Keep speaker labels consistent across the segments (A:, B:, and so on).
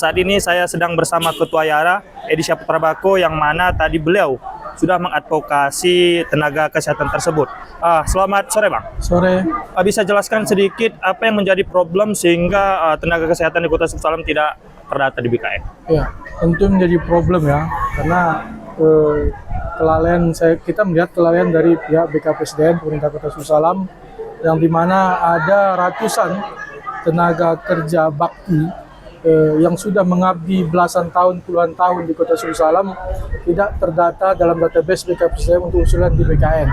A: Saat ini saya sedang bersama Ketua Yara, Edi Syaputra Bako, yang mana tadi beliau sudah mengadvokasi tenaga kesehatan tersebut. Selamat sore, Bang.
B: Sore.
A: Bisa jelaskan sedikit apa yang menjadi problem sehingga tenaga kesehatan di Kota Subuh tidak terdata di BKN?
B: Ya, tentu menjadi problem ya, karena kita melihat kelalaian dari pihak BKPSDM, pemerintah Kota Subuh, yang dimana ada ratusan tenaga kerja bakti yang sudah mengabdi belasan tahun, puluhan tahun di Kota Subuh tidak terdata dalam database BKPSDM untuk usulan di BKN.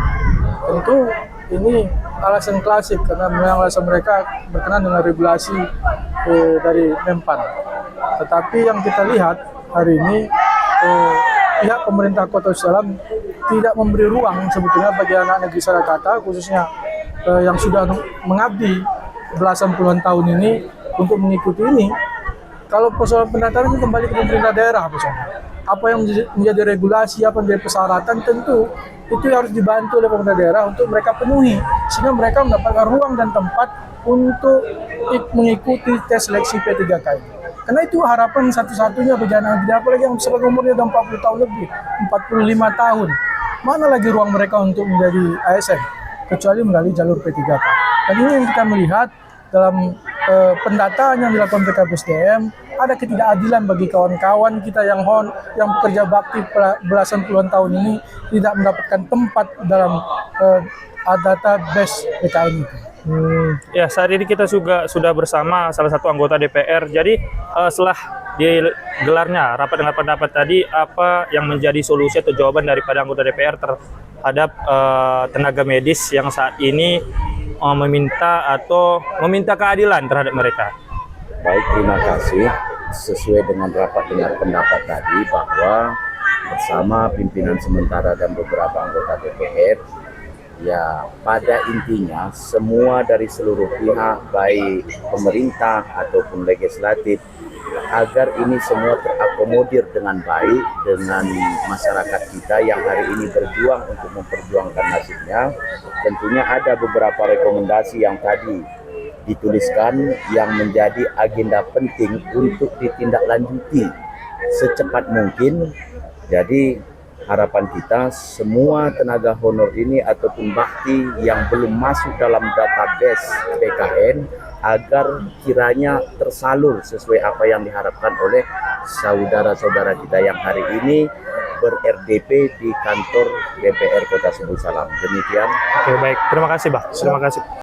B: Tentu ini alasan klasik karena memang alasan mereka berkenan dengan regulasi dari Menpan. Tetapi yang kita lihat hari ini pihak pemerintah Kota Subuh tidak memberi ruang sebetulnya bagi anak negeri Sarakata, khususnya yang sudah mengabdi belasan puluhan tahun ini untuk mengikuti ini. Kalau persoalan pendaftaran itu kembali ke pemerintah daerah, apa yang menjadi regulasi, apa yang menjadi persyaratan, tentu itu harus dibantu oleh pemerintah daerah untuk mereka penuhi, sehingga mereka mendapatkan ruang dan tempat untuk mengikuti tes seleksi P3K. Karena itu harapan satu-satunya bagi anak negeri, apalagi yang sebagai umurnya sudah 40 tahun lebih, 45 tahun. Mana lagi ruang mereka untuk menjadi ASN, kecuali melalui jalur P3K. Dan ini yang kita melihat dalam pendataan yang dilakukan BKPSDM, ada ketidakadilan bagi kawan-kawan kita yang bekerja bakti belasan puluhan tahun ini tidak mendapatkan tempat dalam database BKN itu.
A: Ya, saat ini kita sudah bersama salah satu anggota DPR. Jadi setelah digelarnya rapat dengan pendapat tadi, apa yang menjadi solusi atau jawaban daripada anggota DPR terhadap tenaga medis yang saat ini meminta keadilan terhadap mereka?
C: Baik, terima kasih. Sesuai dengan rapat dengar pendapat tadi, bahwa bersama pimpinan sementara dan beberapa anggota DPR, ya pada intinya semua dari seluruh pihak, baik pemerintah ataupun legislatif, agar ini semua terakomodir dengan baik dengan masyarakat kita yang hari ini berjuang untuk memperjuangkan nasibnya. Tentunya ada beberapa rekomendasi yang tadi dituliskan yang menjadi agenda penting untuk ditindaklanjuti secepat mungkin. Jadi harapan kita semua tenaga honor ini ataupun bakti yang belum masuk dalam database BKN agar kiranya tersalur sesuai apa yang diharapkan oleh saudara-saudara kita yang hari ini ber-RDP di kantor DPR Kota Subuh Salam. Demikian.
A: Oke, baik. Terima kasih, Bang. Terima kasih.